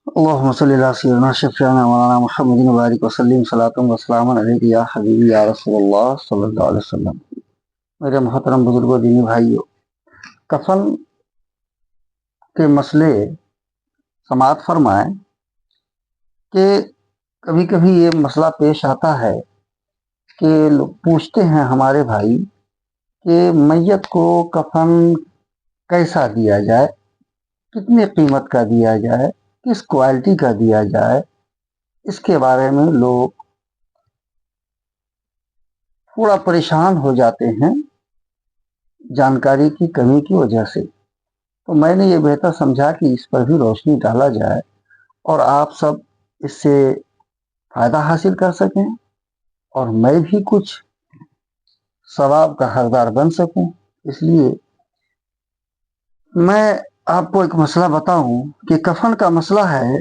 اللهم صل على سيدنا شفيعنا مولانا محمد وبارك وسلم صلاۃ وسلام علیک یا حبیبی یا رسول اللہ صلی اللہ علیہ وسلم۔ میرے محترم بزرگوں، دینی بھائیوں، کفن کے مسئلے سماعت فرمائیں کہ کبھی کبھی یہ مسئلہ پیش آتا ہے کہ لوگ پوچھتے ہیں ہمارے بھائی کہ میت کو کفن کیسا دیا جائے، کتنی قیمت کا دیا جائے، کس کوالٹی کا دیا جائے۔ اس کے بارے میں لوگ تھوڑا پریشان ہو جاتے ہیں جانکاری کی کمی کی وجہ سے۔ تو میں نے یہ بہتر سمجھا کہ اس پر بھی روشنی ڈالا جائے اور آپ سب اس سے فائدہ حاصل کر سکیں اور میں بھی کچھ ثواب کا حقدار بن سکوں۔ اس لیے میں آپ کو ایک مسئلہ بتاؤں کہ کفن کا مسئلہ ہے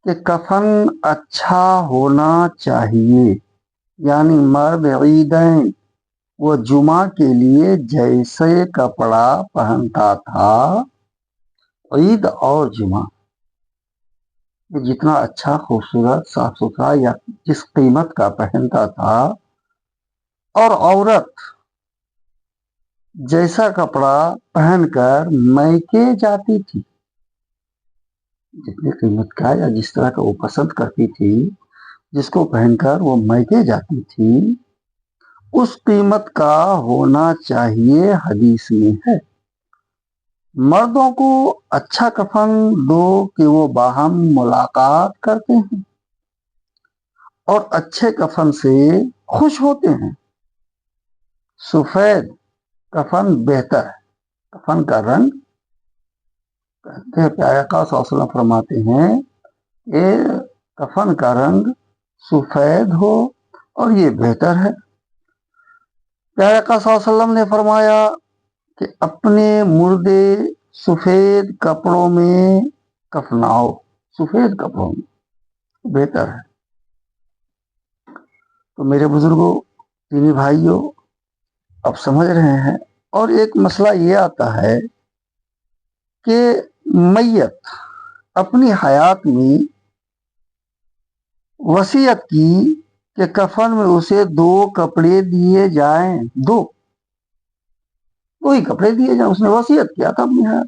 کہ کفن اچھا ہونا چاہیے، یعنی مرد عیدین وہ جمعہ کے لیے جیسے کپڑا پہنتا تھا، عید اور جمعہ یہ جتنا اچھا خوبصورت صاف ستھرا یا جس قیمت کا پہنتا تھا، اور عورت جیسا کپڑا پہن کر میکے جاتی تھی، جتنی قیمت کا یا جس طرح کا وہ پسند کرتی تھی، جس کو پہن کر وہ میکے جاتی تھی، اس قیمت کا ہونا چاہیے حدیث میں ہے۔ مردوں کو اچھا کفن دو کہ وہ باہم ملاقات کرتے ہیں اور اچھے کفن سے خوش ہوتے ہیں۔ سفید کفن بہتر ہے۔ کفن کا رنگ کہتے ہیں، پیارے آقا صلی اللہ علیہ وسلم فرماتے ہیں کہ کفن کا رنگ سفید ہو اور یہ بہتر ہے۔ پیارے آقا صلی اللہ علیہ وسلم نے فرمایا کہ اپنے مردے سفید کپڑوں میں کفناؤ، سفید کپڑوں میں بہتر ہے۔ تو میرے بزرگوں، دینی بھائیوں، اب سمجھ رہے ہیں۔ اور ایک مسئلہ یہ آتا ہے کہ میت اپنی حیات میں وصیت کی کہ کفن میں اسے دو کپڑے دیے جائیں، دو ہی کپڑے دیے جائیں۔ اس نے وصیت کیا تھا اپنی حیات،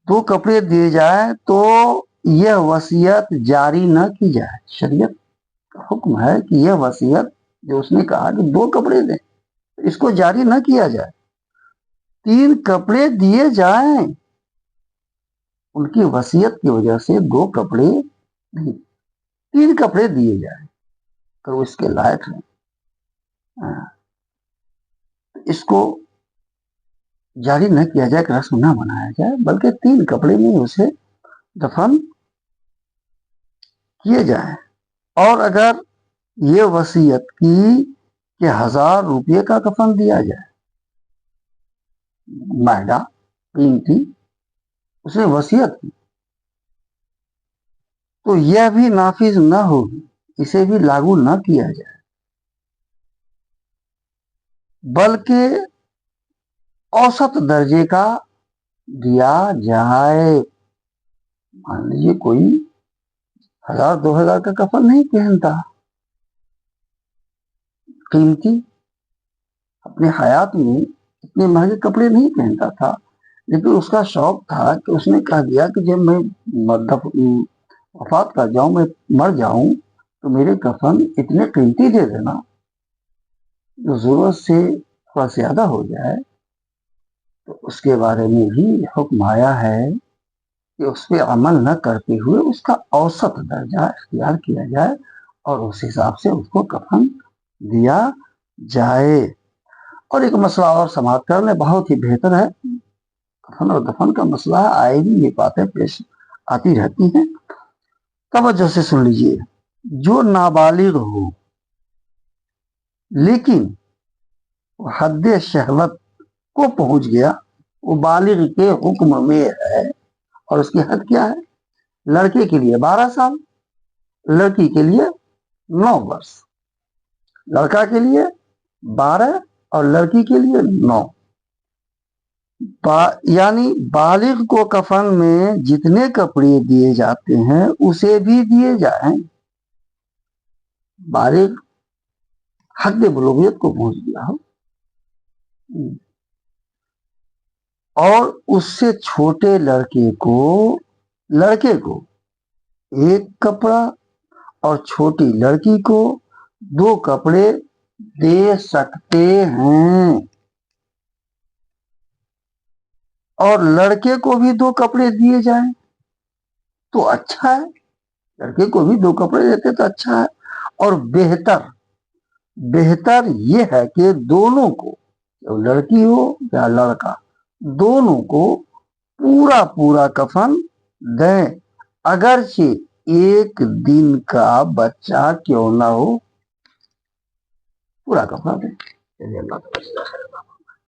دو کپڑے دیے جائیں تو یہ وصیت جاری نہ کی جائے۔ شریعت کا حکم ہے کہ یہ وصیت جو اس نے کہا کہ دو کپڑے دیں، اس کو جاری نہ کیا جائے، 3 کپڑے دیے جائیں۔ ان کی وصیت کی وجہ سے 2 کپڑے نہیں، 3 کپڑے دیے جائیں اگر وہ اس کے لائق ہیں۔ اس کو جاری نہ کیا جائے کہ رسم نہ بنایا جائے، بلکہ 3 کپڑے میں اسے دفن کیے جائیں۔ اور اگر یہ وصیت کی کہ 1000 روپے کا کفن دیا جائے، مہنگا قیمتی اس نے وصیت کی، تو یہ بھی نافذ نہ ہوگی، اسے بھی لاگو نہ کیا جائے، بلکہ اوسط درجے کا دیا جائے۔ مان لیجیے کوئی 1000-2000 کا کفن نہیں پہنتا، قیمتی اپنے حیات میں اتنے مہنگے کپڑے نہیں پہنتا تھا، لیکن اس کا شوق تھا کہ اس نے کہہ دیا کہ جب میں وفات کر جاؤں، میں مر جاؤں، تو میرے کفن اتنے قیمتی دے دینا جو ضرورت سے تھوڑا زیادہ ہو جائے۔ تو اس کے بارے میں بھی حکم آیا ہے کہ اس پہ عمل نہ کرتے ہوئے اس کا اوسط درجہ اختیار کیا جائے اور اس حساب سے اس کو کفن دیا جائے۔ اور ایک مسئلہ اور سماعت کر لیں، بہت ہی بہتر ہے۔ کفن اور دفن کا مسئلہ آئے بھی یہ باتیں پیش آتی رہتی ہیں، توجہ سے سن لیجیے۔ جو نابالغ ہو لیکن حد شہوت کو پہنچ گیا، وہ بالغ کے حکم میں ہے، اور اس کی حد کیا ہے؟ لڑکے کے لیے 12 سال، لڑکی کے لیے 9 برس، لڑکا کے لیے 12 اور لڑکی کے لیے 9۔ یعنی بالغ کو کفن میں جتنے کپڑے دیے جاتے ہیں اسے بھی دیے جائیں. بالغ حد بلوغیت کو پہنچ گیا ہو اور اس سے چھوٹے لڑکے کو ایک کپڑا اور چھوٹی لڑکی کو 2 کپڑے دے سکتے ہیں. اور لڑکے کو بھی 2 کپڑے دیے جائیں تو اچھا ہے. لڑکے کو بھی 2 کپڑے دیتے تو اچھا ہے. اور بہتر یہ ہے کہ دونوں کو، لڑکی ہو یا لڑکا، دونوں کو پورا کفن دیں، اگرچہ ایک دن کا بچہ کیوں نہ ہو، پورا کفن دیں. اللہ